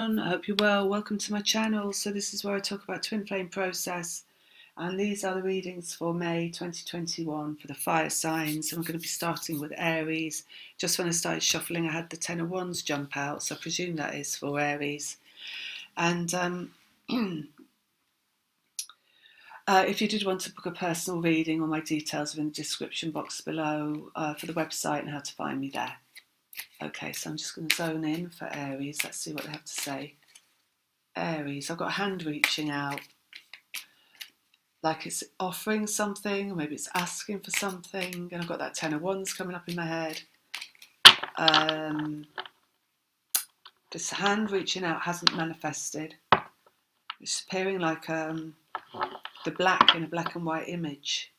I hope you're well. Welcome to my channel. So this is where I talk about twin flame process, and these are the readings for May 2021 for the fire signs. And we're going to be starting with Aries. Just when I started shuffling, I had the Ten of Wands jump out, so I presume that is for Aries. And if you did want to book a personal reading, all my details are in the description box below for the website and how to find me there. Okay, so I'm just going to zone in for Aries. Let's see what they have to say. Aries, I've got a hand reaching out, like it's offering something, or maybe it's asking for something, and I've got that Ten of Wands coming up in my head. This hand reaching out hasn't manifested. It's appearing like the black in a black and white image.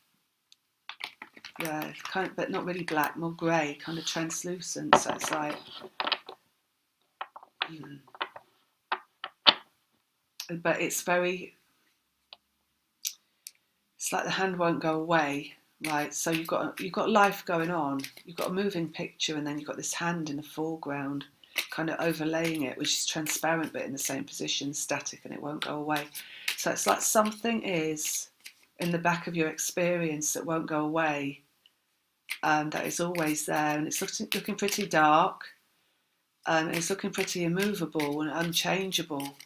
Yeah, kind of, but not really black, more grey, kind of translucent. So it's like, but it's very. It's like the hand won't go away, right? So you've got life going on. You've got a moving picture, and then you've got this hand in the foreground, kind of overlaying it, which is transparent but in the same position, static, and it won't go away. So it's like something is in the back of your experience that won't go away, that is always there, and it's looking pretty dark, and it's looking pretty immovable and unchangeable.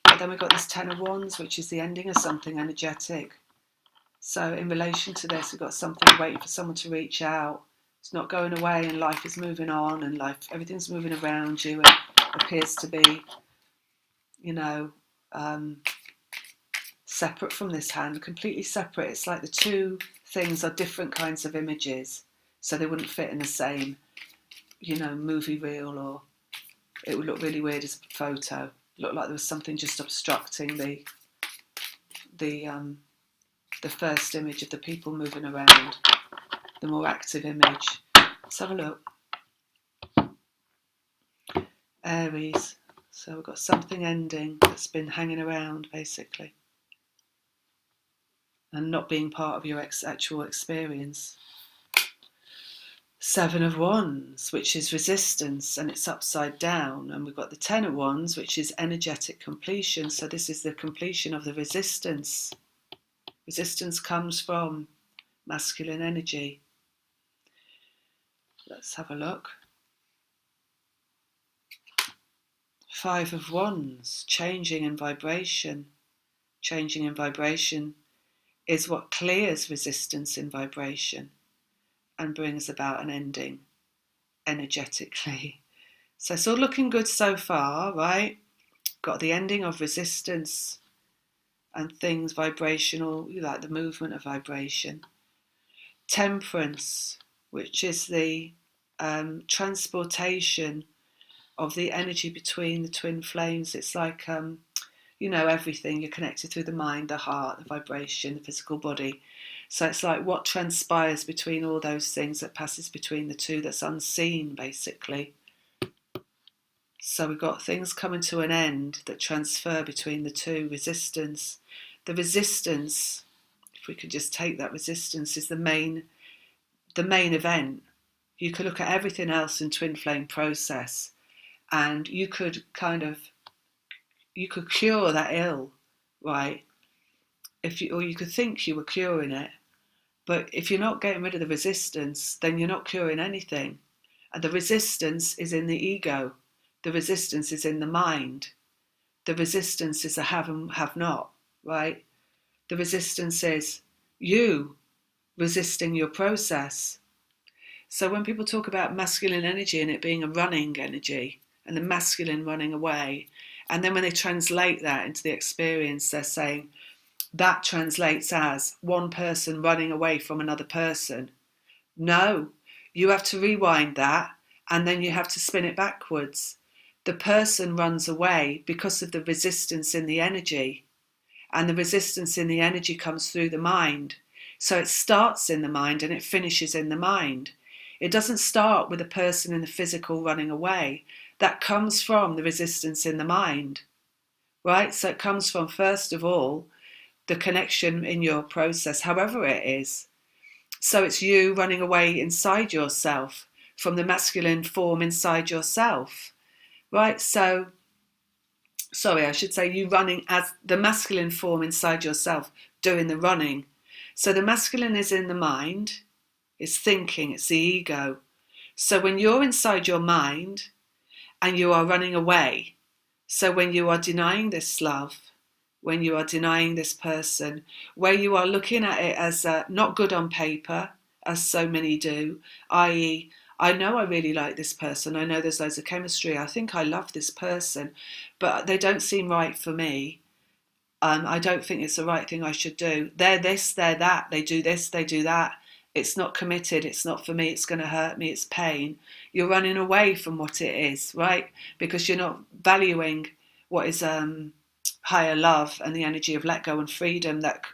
But then we've got this Ten of Wands, which is the ending of something energetic. So in relation to this, we've got something waiting for someone to reach out. It's not going away, and life is moving on, and everything's moving around you, and appears to be, separate from this hand, completely separate. It's like the two things are different kinds of images, so they wouldn't fit in the same, movie reel, or it would look really weird as a photo. It looked like there was something just obstructing the first image of the people moving around, the more active image. Let's have a look. Aries. So we've got something ending that's been hanging around, basically, and not being part of your actual experience. Seven of Wands, which is resistance, and it's upside down. And we've got the Ten of Wands, which is energetic completion. So this is the completion of the resistance. Resistance comes from masculine energy. Let's have a look. Five of Wands, changing in vibration. Changing in vibration is what clears resistance in vibration and brings about an ending energetically. So it's all looking good so far, right? Got the ending of resistance and things vibrational, like the movement of vibration. Temperance, which is the transportation of the energy between the twin flames. It's like, everything. You're connected through the mind, the heart, the vibration, the physical body. So it's like what transpires between all those things that passes between the two, that's unseen, basically. So we've got things coming to an end that transfer between the two. Resistance. The resistance, if we could just take that resistance, is the main event. You could look at everything else in twin flame process, and you could cure that ill, right? Or you could think you were curing it, but if you're not getting rid of the resistance, then you're not curing anything. And the resistance is in the ego. The resistance is in the mind. The resistance is a have and have not, right? The resistance is you resisting your process. So when people talk about masculine energy and it being a running energy, and the masculine running away, and then when they translate that into the experience, they're saying that translates as one person running away from another person. No, you have to rewind that, and then you have to spin it backwards. The person runs away because of the resistance in the energy, and the resistance in the energy comes through the mind. So it starts in the mind and it finishes in the mind. It doesn't start with a person in the physical running away. That comes from the resistance in the mind, right? So it comes from, first of all, the connection in your process, however it is. So it's you running away inside yourself from the masculine form inside yourself, right? So sorry, I should say you running as the masculine form inside yourself, doing the running. So the masculine is in the mind, it's thinking, it's the ego. So when you're inside your mind and you are running away, so when you are denying this love, when you are denying this person, where you are looking at it as not good on paper, as so many do, i.e., I know I really like this person, I know there's loads of chemistry, I think I love this person, but they don't seem right for me. I don't think it's the right thing I should do. They're this, they're that, they do this, they do that. It's not committed, it's not for me, it's going to hurt me, it's pain. You're running away from what it is, right? Because you're not valuing what is higher love and the energy of let go and freedom that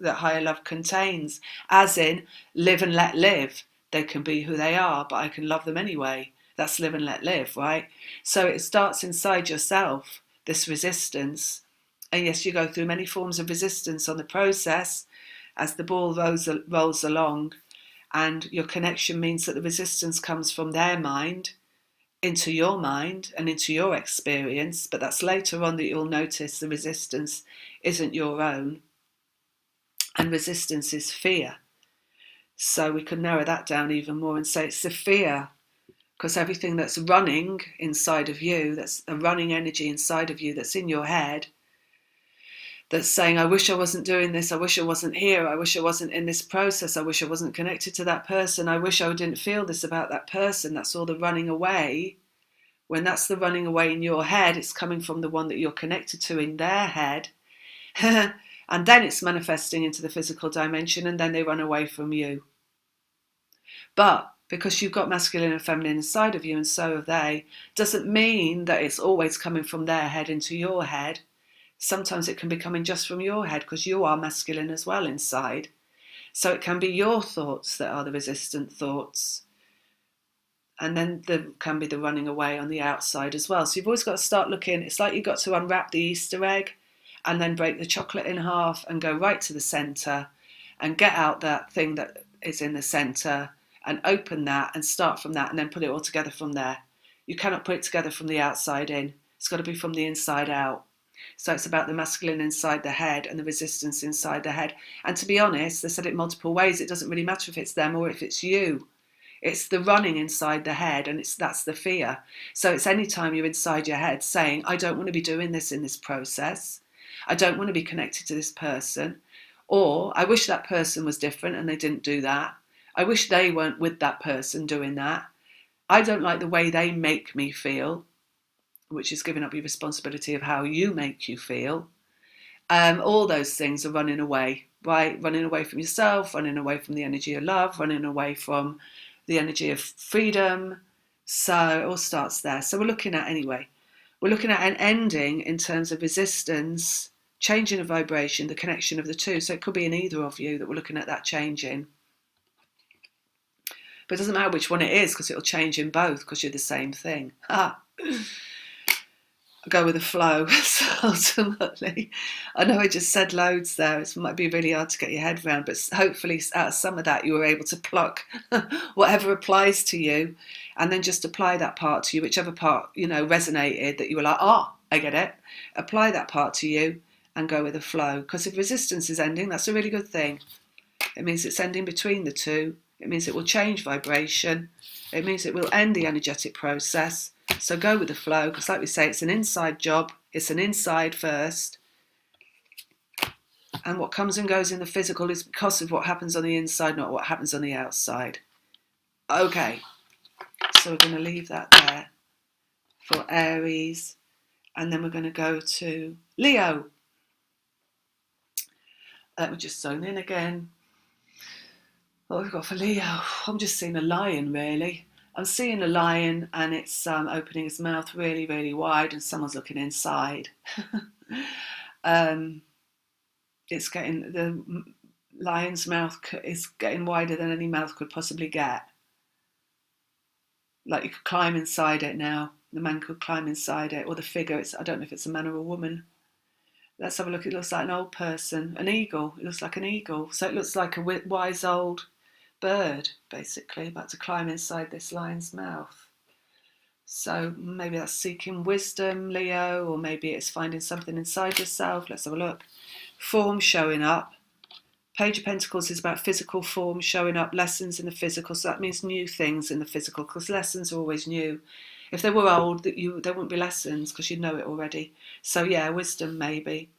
higher love contains. As in, live and let live. They can be who they are, but I can love them anyway. That's live and let live, right? So it starts inside yourself, this resistance. And yes, you go through many forms of resistance on the process as the ball rolls along, and your connection means that the resistance comes from their mind into your mind and into your experience, but that's later on that you'll notice the resistance isn't your own, and resistance is fear. So we can narrow that down even more and say it's the fear, because everything that's running inside of you, that's a running energy inside of you that's in your head, that's saying, I wish I wasn't doing this, I wish I wasn't here, I wish I wasn't in this process, I wish I wasn't connected to that person, I wish I didn't feel this about that person. That's all the running away. When that's the running away in your head, it's coming from the one that you're connected to in their head. And then it's manifesting into the physical dimension, and then they run away from you. But because you've got masculine and feminine inside of you, and so have they, doesn't mean that it's always coming from their head into your head. Sometimes it can be coming just from your head, because you are masculine as well inside. So it can be your thoughts that are the resistant thoughts. And then there can be the running away on the outside as well. So you've always got to start looking. It's like you've got to unwrap the Easter egg and then break the chocolate in half and go right to the centre and get out that thing that is in the centre and open that and start from that and then put it all together from there. You cannot put it together from the outside in. It's got to be from the inside out. So it's about the masculine inside the head and the resistance inside the head. And to be honest, they said it multiple ways. It doesn't really matter if it's them or if it's you. It's the running inside the head, and that's the fear. So it's any time you're inside your head saying, I don't want to be doing this in this process. I don't want to be connected to this person. Or I wish that person was different and they didn't do that. I wish they weren't with that person doing that. I don't like the way they make me feel, which is giving up your responsibility of how you make you feel. All those things are running away, right? Running away from yourself, running away from the energy of love, running away from the energy of freedom. So it all starts there. So we're looking at an ending in terms of resistance, changing of vibration, the connection of the two. So it could be in either of you that we're looking at that changing. But it doesn't matter which one it is, because it'll change in both, because you're the same thing. Go with the flow. So ultimately, I know I just said loads there. It might be really hard to get your head around, but hopefully out of some of that you were able to pluck whatever applies to you, and then just apply that part to you, whichever part resonated, that you were like, I get it. Apply that part to you and go with the flow. Because if resistance is ending, that's a really good thing. It means it's ending between the two. It means it will change vibration. It means it will end the energetic process. So go with the flow, because like we say, it's an inside job. It's an inside first. And what comes and goes in the physical is because of what happens on the inside, not what happens on the outside. Okay, so we're going to leave that there for Aries. And then we're going to go to Leo. Let me just zone in again. What have we got for Leo? I'm just seeing a lion, really. I'm seeing a lion, and it's opening its mouth really, really wide, and someone's looking inside. It's getting, the lion's mouth is getting wider than any mouth could possibly get. Like you could climb inside it now. The man could climb inside it, or the figure. I don't know if it's a man or a woman. Let's have a look. It looks like an old person, an eagle. It looks like an eagle. So it looks like a wise old bird, basically, about to climb inside this lion's mouth. So maybe that's seeking wisdom, Leo, or maybe it's finding something inside yourself. Let's have a look. Form showing up. Page of Pentacles is about physical form showing up, lessons in the physical. So that means new things in the physical, because lessons are always new. If they were old, there wouldn't be lessons because you know it already. So yeah, wisdom maybe.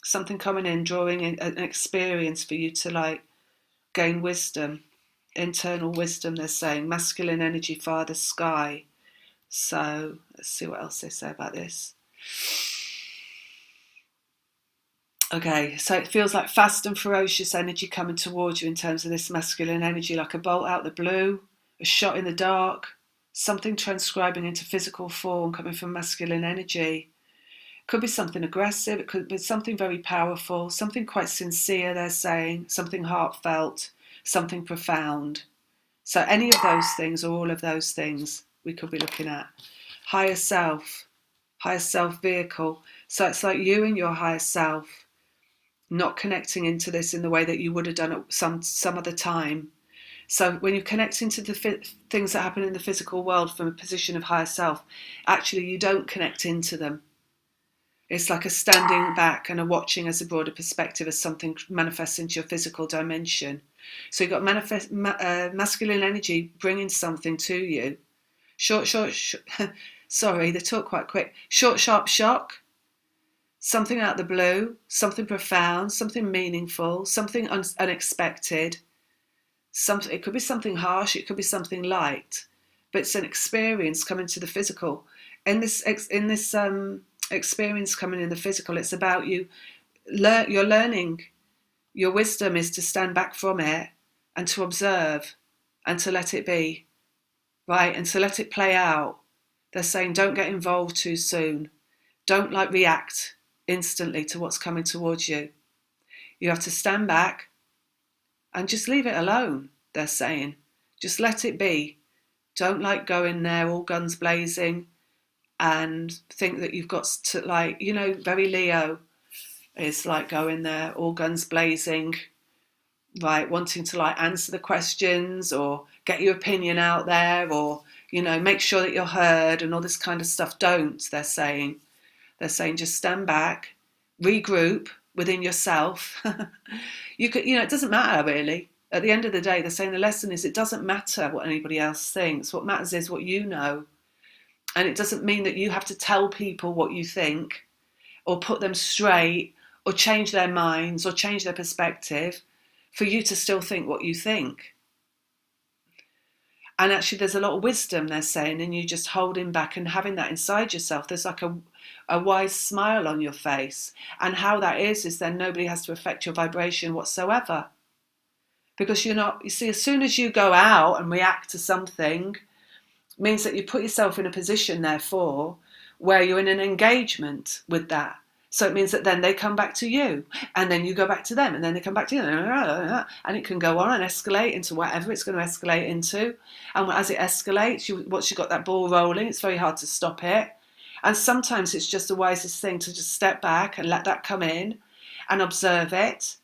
Something coming in, drawing in an experience for you to like gain wisdom, internal wisdom, they're saying. Masculine energy, father, sky. So let's see what else they say about this. Okay, so it feels like fast and ferocious energy coming towards you in terms of this masculine energy, like a bolt out the blue, a shot in the dark, something transcribing into physical form coming from masculine energy. It could be something aggressive, it could be something very powerful, something quite sincere, they're saying, something heartfelt, something profound. So any of those things or all of those things we could be looking at. Higher self vehicle. So it's like you and your higher self not connecting into this in the way that you would have done at some other time. So when you're connecting to the things that happen in the physical world from a position of higher self, actually you don't connect into them. It's like a standing back and a watching as a broader perspective as something manifests into your physical dimension. So you've got masculine energy bringing something to you. Sorry, they talk quite quick. Short, sharp shock. Something out of the blue, something profound, something meaningful, something unexpected. It could be something harsh, it could be something light, but it's an experience coming to the physical. In this experience coming in the physical, it's about you're learning. Your wisdom is to stand back from it and to observe and to let it be, right? And to let it play out. They're saying don't get involved too soon. Don't react instantly to what's coming towards you. You have to stand back and just leave it alone, they're saying. Just let it be. Don't go in there all guns blazing and think that you've got to very Leo is go in there all guns blazing, right, wanting to answer the questions or get your opinion out there or, make sure that you're heard and all this kind of stuff. Don't, they're saying. They're saying just stand back, regroup within yourself. It doesn't matter really. At the end of the day, they're saying the lesson is it doesn't matter what anybody else thinks. What matters is what you know. And it doesn't mean that you have to tell people what you think or put them straight or change their minds or change their perspective for you to still think what you think. And actually there's a lot of wisdom, they're saying, in you just holding back and having that inside yourself. There's a wise smile on your face. And how that is then nobody has to affect your vibration whatsoever. Because you see, as soon as you go out and react to something, means that you put yourself in a position, therefore, where you're in an engagement with that. So it means that then they come back to you, and then you go back to them, and then they come back to you, and it can go on and escalate into whatever it's going to escalate into. And as it escalates, once you've got that ball rolling, it's very hard to stop it. And sometimes it's just the wisest thing to just step back and let that come in and observe it,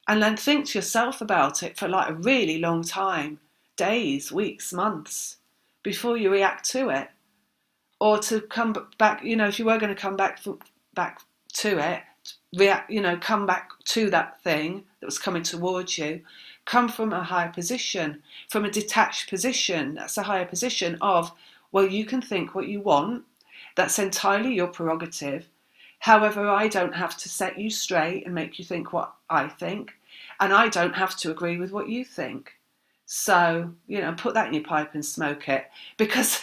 and then think to yourself about it for a really long time, days, weeks, months, before you react to it. Or to come back, if you were going to come back to it, come back to that thing that was coming towards you, come from a higher position, from a detached position. That's a higher position of, well, you can think what you want. That's entirely your prerogative. However, I don't have to set you straight and make you think what I think. And I don't have to agree with what you think. So, put that in your pipe and smoke it. Because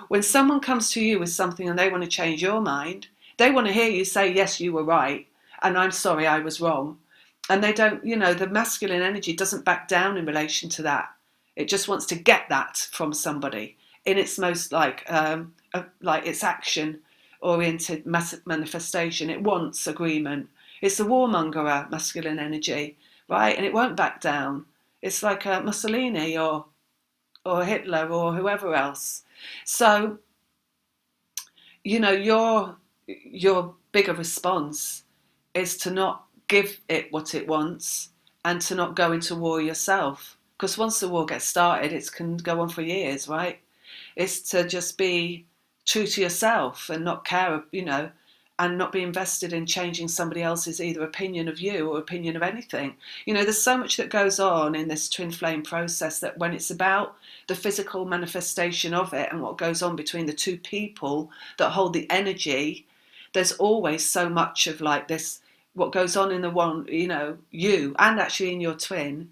when someone comes to you with something and they want to change your mind, they want to hear you say, yes, you were right. And I'm sorry, I was wrong. And they don't, the masculine energy doesn't back down in relation to that. It just wants to get that from somebody in its most its action oriented manifestation. It wants agreement. It's the warmonger, masculine energy, right? And it won't back down. It's like Mussolini or Hitler or whoever else. So, your bigger response is to not give it what it wants and to not go into war yourself. Because once the war gets started, it can go on for years, right? is to just be true to yourself and not care, and not be invested in changing somebody else's either opinion of you or opinion of anything. There's so much that goes on in this twin flame process that when it's about the physical manifestation of it and what goes on between the two people that hold the energy, there's always so much of like this, what goes on in the one, you and actually in your twin,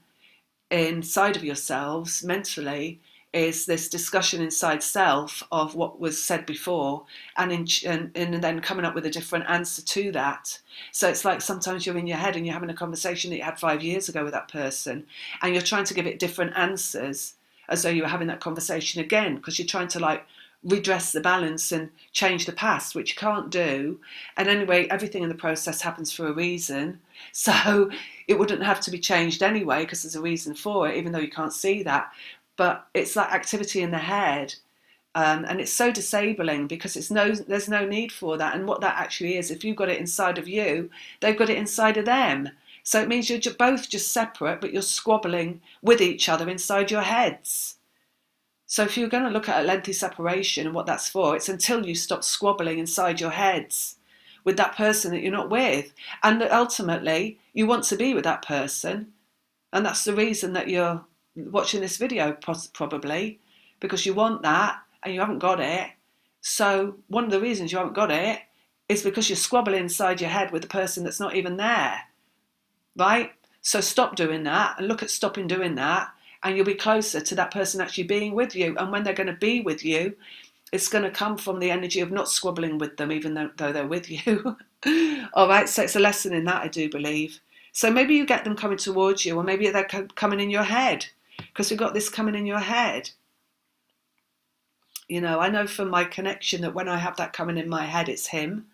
inside of yourselves mentally, is this discussion inside self of what was said before, and then coming up with a different answer to that. So it's like sometimes you're in your head and you're having a conversation that you had 5 years ago with that person, and you're trying to give it different answers as though you were having that conversation again, because you're trying to like redress the balance and change the past, which you can't do. And anyway, everything in the process happens for a reason, so it wouldn't have to be changed anyway because there's a reason for it, even though you can't see that. But it's like activity in the head, and it's so disabling because there's no need for that. And what that actually is, if you've got it inside of you, they've got it inside of them. So it means you're both just separate, but you're squabbling with each other inside your heads. So if you're going to look at a lengthy separation and what that's for, it's until you stop squabbling inside your heads with that person that you're not with. And that ultimately you want to be with that person. And that's the reason that you're watching this video, probably, because you want that and you haven't got it. So one of the reasons you haven't got it is because you're squabbling inside your head with the person that's not even there, right? So stop doing that and look at stopping doing that, and you'll be closer to that person actually being with you. And when they're going to be with you, it's going to come from the energy of not squabbling with them, even though they're with you. All right, so it's a lesson in that, I do believe. So maybe you get them coming towards you, or maybe they're coming in your head, because we've got this coming in your head. I know from my connection that when I have that coming in my head, it's him.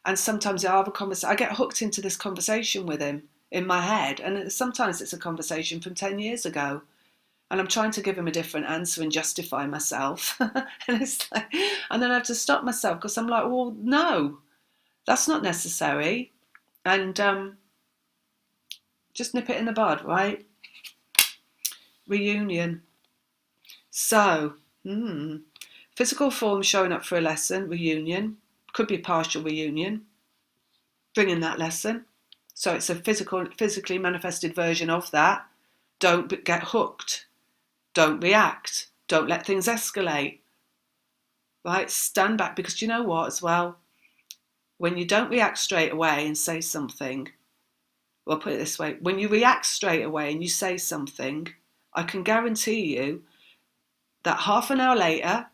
And sometimes I have a conversation, I get hooked into this conversation with him in my head. And sometimes it's a conversation from 10 years ago. And I'm trying to give him a different answer and justify myself. and then I have to stop myself because I'm like, well, no, that's not necessary. And just nip it in the bud, right? Reunion. So, physical form showing up for a lesson, reunion. Could be a partial reunion. Bringing that lesson. So it's a physically manifested version of that. Don't get hooked. Don't react. Don't let things escalate. Right? Stand back, because you know what as well? When you don't react straight away and say something, well, put it this way, when you react straight away and you say something, I can guarantee you that half an hour later,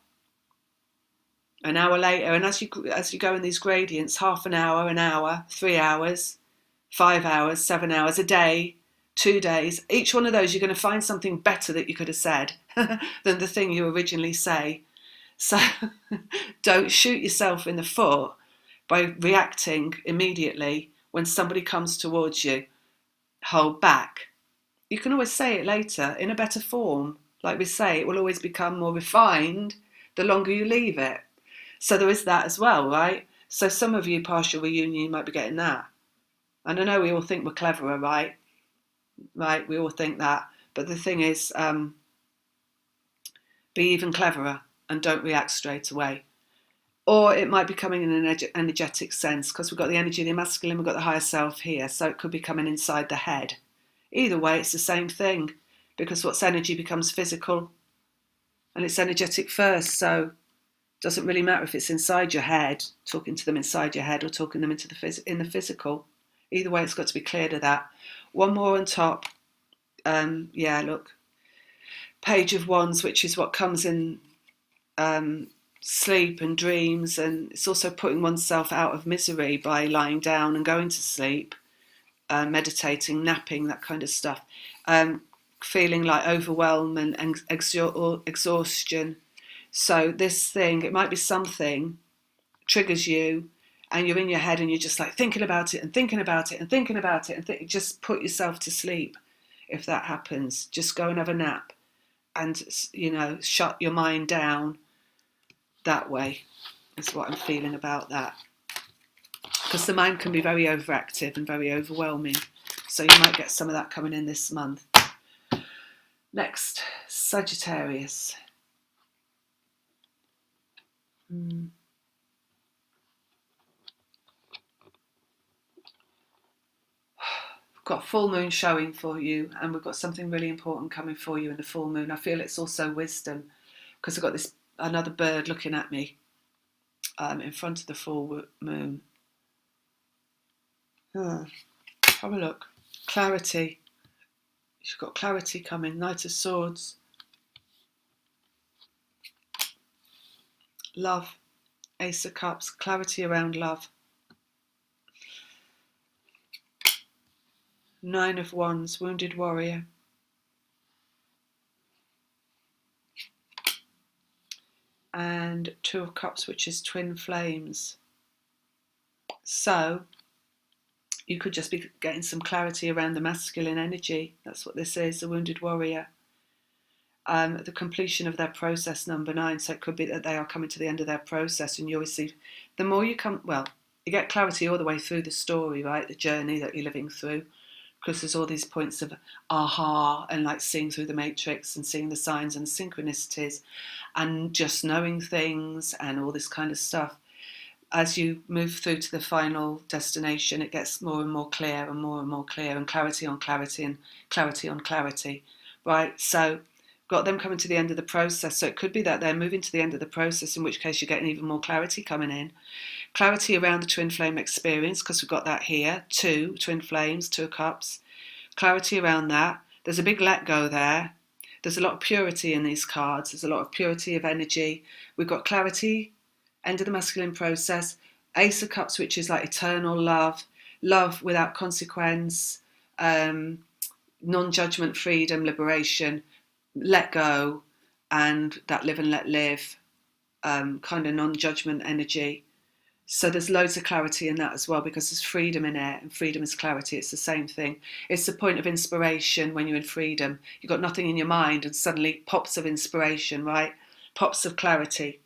and as you go in these gradients, half an hour, 3 hours, 5 hours, 7 hours, a day, 2 days, each one of those you're going to find something better that you could have said than the thing you originally say. So don't shoot yourself in the foot by reacting immediately when somebody comes towards you. Hold back. You can always say it later in a better form. Like we say, it will always become more refined the longer you leave it. So there is that as well, right? So some of you, partial reunion, you might be getting that. And I know we all think we're cleverer, right? Right, we all think that. But the thing is, be even cleverer and don't react straight away. Or it might be coming in an energetic sense, because we've got the energy of the masculine, we've got the higher self here, so it could be coming inside the head. Either way, it's the same thing, because what's energy becomes physical, and it's energetic first, so it doesn't really matter if it's inside your head, talking to them inside your head, or talking them in the physical. Either way, it's got to be cleared of that. One more on top. Look. Page of Wands, which is what comes in sleep and dreams, and it's also putting oneself out of misery by lying down and going to sleep, meditating, napping, that kind of stuff, feeling like overwhelm and exhaustion. So this thing, it might be something triggers you, and you're in your head and you're just like thinking about it and thinking about it and thinking about it, and just put yourself to sleep. If that happens, just go and have a nap and, shut your mind down that way, is what I'm feeling about that. Because the mind can be very overactive and very overwhelming. So you might get some of that coming in this month. Next, Sagittarius. We've got full moon showing for you, and we've got something really important coming for you in the full moon. I feel it's also wisdom, because I've got this another bird looking at me in front of the full moon. Have a look. Clarity. You've got clarity coming. Knight of Swords. Love. Ace of Cups. Clarity around love. Nine of Wands. Wounded Warrior. And Two of Cups, which is Twin Flames. So you could just be getting some clarity around the masculine energy. That's what this is, the Wounded Warrior. The completion of their process, number 9. So it could be that they are coming to the end of their process, and you receive, the more you come, well, you get clarity all the way through the story, right? The journey that you're living through, because there's all these points of aha, and like seeing through the matrix and seeing the signs and synchronicities and just knowing things and all this kind of stuff. As you move through to the final destination, it gets more and more clear and more clear, and clarity on clarity and clarity on clarity, right? So got them coming to the end of the process. So it could be that they're moving to the end of the process, in which case you're getting even more clarity coming in. Clarity around the twin flame experience, because we've got that here. 2 twin flames, 2 of Cups. Clarity around that. There's a big let go there. There's a lot of purity in these cards. There's a lot of purity of energy. We've got clarity, end of the masculine process. Ace of Cups, which is like eternal love, love without consequence, non-judgment, freedom, liberation, let go, and that live and let live, kind of non-judgment energy. So there's loads of clarity in that as well, because there's freedom in it, and freedom is clarity. It's the same thing. It's the point of inspiration when you're in freedom. You've got nothing in your mind, and suddenly pops of inspiration, right? Pops of clarity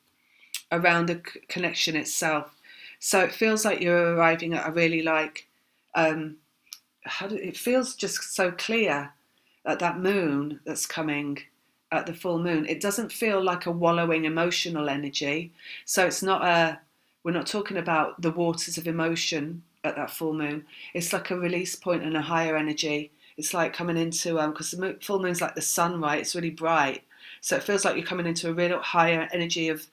around the connection itself. So it feels like you're arriving at a really like, it feels just so clear at that moon that's coming, at the full moon. It doesn't feel like a wallowing emotional energy. So it's not we're not talking about the waters of emotion at that full moon. It's like a release point and a higher energy. It's like coming into, because the full moon's like the sun, right? It's really bright. So it feels like you're coming into a real higher energy of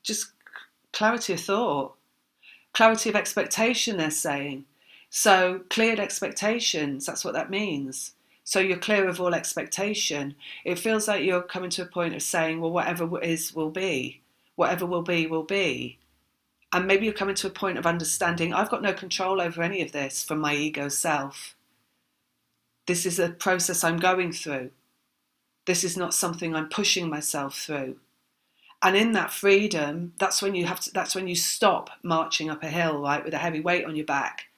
just clarity of thought, clarity of expectation, they're saying. So cleared expectations, that's what that means. So you're clear of all expectation. It feels like you're coming to a point of saying, well, whatever is will be. Whatever will be, will be. And maybe you're coming to a point of understanding, I've got no control over any of this from my ego self. This is a process I'm going through. This is not something I'm pushing myself through. And in that freedom, that's when you stop marching up a hill, right, with a heavy weight on your back,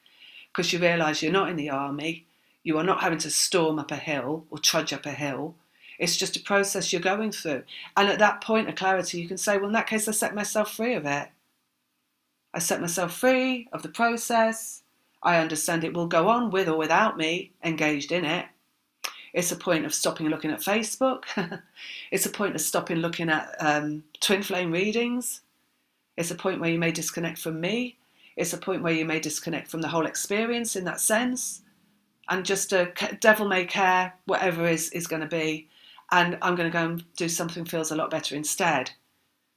because you realise you're not in the army. You are not having to storm up a hill or trudge up a hill. It's just a process you're going through. And at that point of clarity, you can say, well, in that case, I set myself free of it. I set myself free of the process. I understand it will go on with or without me engaged in it. It's a point of stopping looking at Facebook. It's a point of stopping looking at twin flame readings. It's a point where you may disconnect from me. It's a point where you may disconnect from the whole experience in that sense. And just devil may care, whatever is going to be. And I'm going to go and do something feels a lot better instead.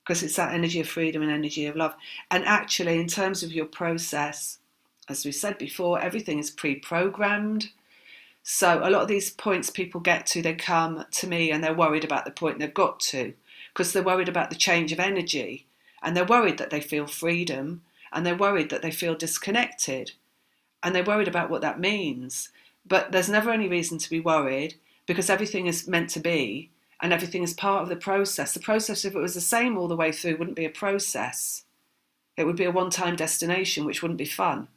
Because it's that energy of freedom and energy of love. And actually, in terms of your process, as we said before, everything is pre-programmed. So a lot of these points people get to, they come to me and they're worried about the point they've got to, because they're worried about the change of energy, and they're worried that they feel freedom, and they're worried that they feel disconnected, and they're worried about what that means. But there's never any reason to be worried, because everything is meant to be, and everything is part of the process. The process, if it was the same all the way through, wouldn't be a process. It would be a one-time destination, which wouldn't be fun,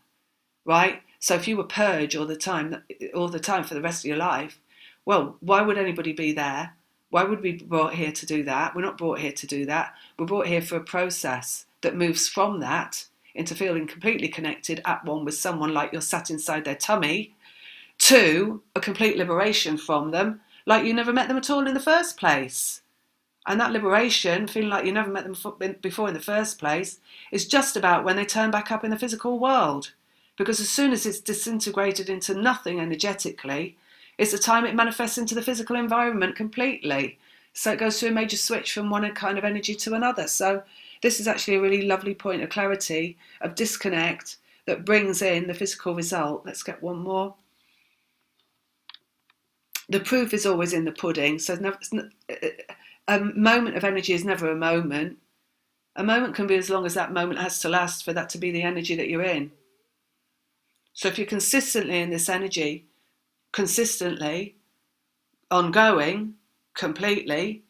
right? So if you were purge all the time for the rest of your life, well, why would anybody be there? Why would we be brought here to do that? We're not brought here to do that. We're brought here for a process that moves from that into feeling completely connected, at one with someone, like you're sat inside their tummy, to a complete liberation from them, like you never met them at all in the first place. And that liberation, feeling like you never met them before in the first place, is just about when they turn back up in the physical world. Because as soon as it's disintegrated into nothing energetically, it's the time it manifests into the physical environment completely. So it goes through a major switch from one kind of energy to another. So this is actually a really lovely point of clarity, of disconnect, that brings in the physical result. Let's get one more. The proof is always in the pudding. So a moment of energy is never a moment. A moment can be as long as that moment has to last for that to be the energy that you're in. So if you're consistently in this energy, consistently, ongoing, completely,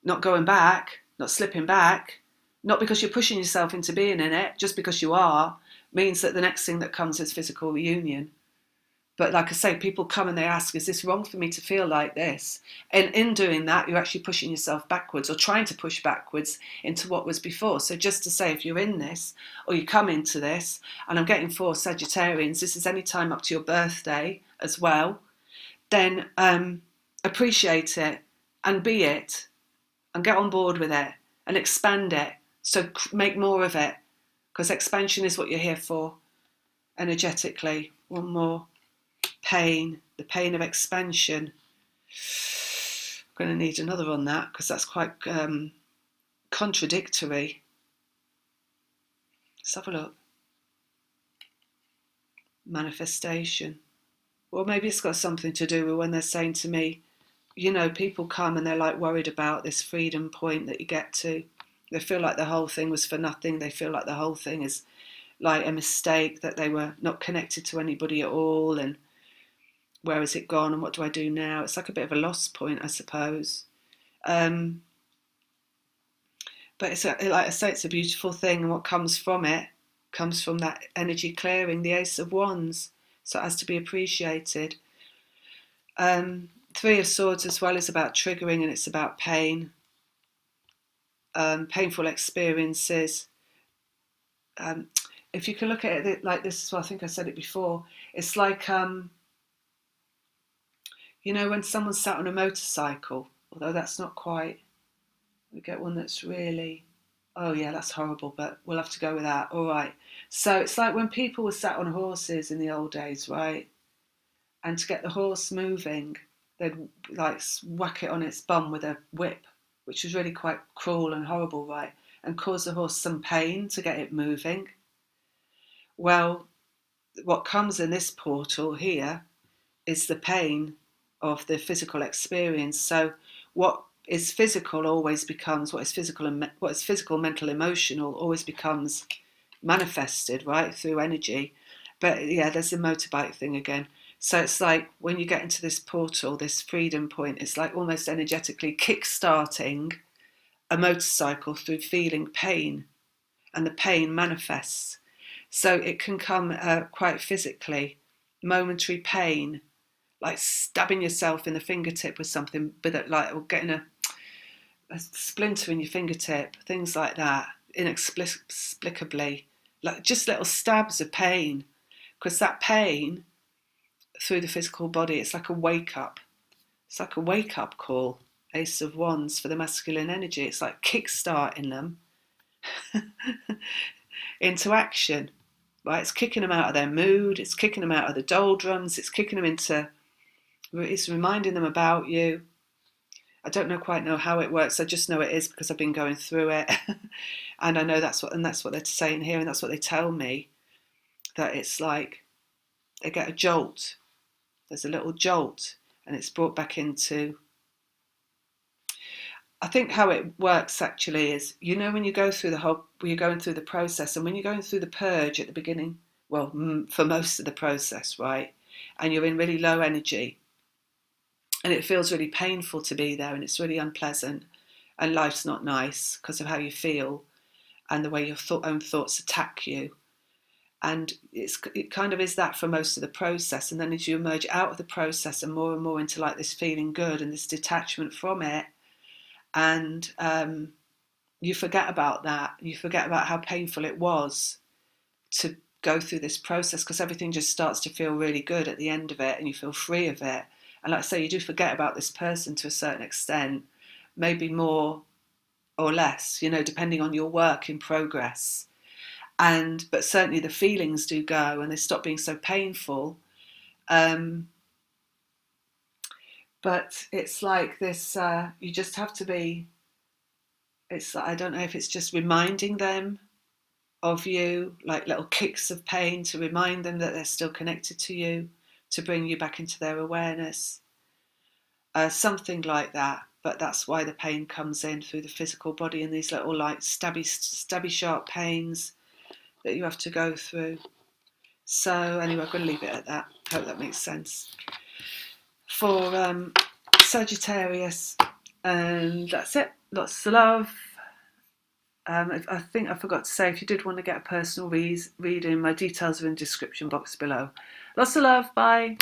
not going back, not slipping back, not because you're pushing yourself into being in it, just because you are, means that the next thing that comes is physical reunion. But like I say, people come and they ask, is this wrong for me to feel like this? And in doing that, you're actually pushing yourself backwards, or trying to push backwards into what was before. So just to say, if you're in this, or you come into this, and I'm getting 4 Sagittarians, this is any time up to your birthday as well, then appreciate it and be it and get on board with it and expand it. So make more of it, because expansion is what you're here for energetically. One more. Pain, the pain of expansion. I'm going to need another on that because that's quite contradictory. Let's have a look. Manifestation. Well, maybe it's got something to do with when they're saying to me, you know, people come and they're like worried about this freedom point that you get to. They feel like the whole thing was for nothing. They feel like the whole thing is like a mistake, that they were not connected to anybody at all, and where has it gone and what do I do now? It's like a bit of a lost point, I suppose. But it's like I say, it's a beautiful thing, and what comes from it comes from that energy clearing, the Ace of Wands. So it has to be appreciated. 3 of Swords as well is about triggering, and it's about pain, painful experiences. If you can look at it like this as well, I think I said it before, it's like, you know, when someone's sat on a motorcycle, although that's not quite, we get one that's really, oh yeah, that's horrible, but we'll have to go with that. All right. So it's like when people were sat on horses in the old days, right? And to get the horse moving, they'd like whack it on its bum with a whip, which was really quite cruel and horrible, right? And cause the horse some pain to get it moving. Well, what comes in this portal here is the pain of the physical experience. So what is physical always becomes what is physical, and what is physical, mental, emotional always becomes manifested, right, through energy. But yeah, there's the motorbike thing again. So it's like when you get into this portal, this freedom point, it's like almost energetically kick-starting a motorcycle through feeling pain, and the pain manifests. So it can come quite physically, momentary pain, like stabbing yourself in the fingertip with something, with it, like, or getting a splinter in your fingertip, things like that, inexplicably, like just little stabs of pain, because that pain through the physical body, it's like a wake up. It's like a wake up call. Ace of Wands for the masculine energy. It's like kick-starting them into action, right? It's kicking them out of their mood. It's kicking them out of the doldrums. It's kicking them into, it's reminding them about you. I don't quite know how it works. I just know it is because I've been going through it. And I know that's what they're saying here, and that's what they tell me, that it's like they get a jolt. There's a little jolt, and it's brought back into, I think how it works actually is, you know, when you go through when you're going through the process, and when you're going through the purge at the beginning, well, for most of the process, right, and you're in really low energy, and it feels really painful to be there, and it's really unpleasant, and life's not nice because of how you feel and the way your own thoughts attack you. And it kind of is that for most of the process. And then as you emerge out of the process and more into like this feeling good and this detachment from it, and you forget about that. You forget about how painful it was to go through this process, because everything just starts to feel really good at the end of it, and you feel free of it. And like I say, you do forget about this person to a certain extent, maybe more or less, depending on your work in progress. But certainly the feelings do go, and they stop being so painful. But it's like this, you just have to be, I don't know if it's just reminding them of you, like little kicks of pain to remind them that they're still connected to you, to bring you back into their awareness. Something like that. But that's why the pain comes in through the physical body, and these little like stabby sharp pains that you have to go through. So anyway, I'm going to leave it at that. Hope that makes sense. For Sagittarius, and that's it. Lots of love. I think I forgot to say, if you did want to get a personal reading, my details are in the description box below. Lots of love. Bye.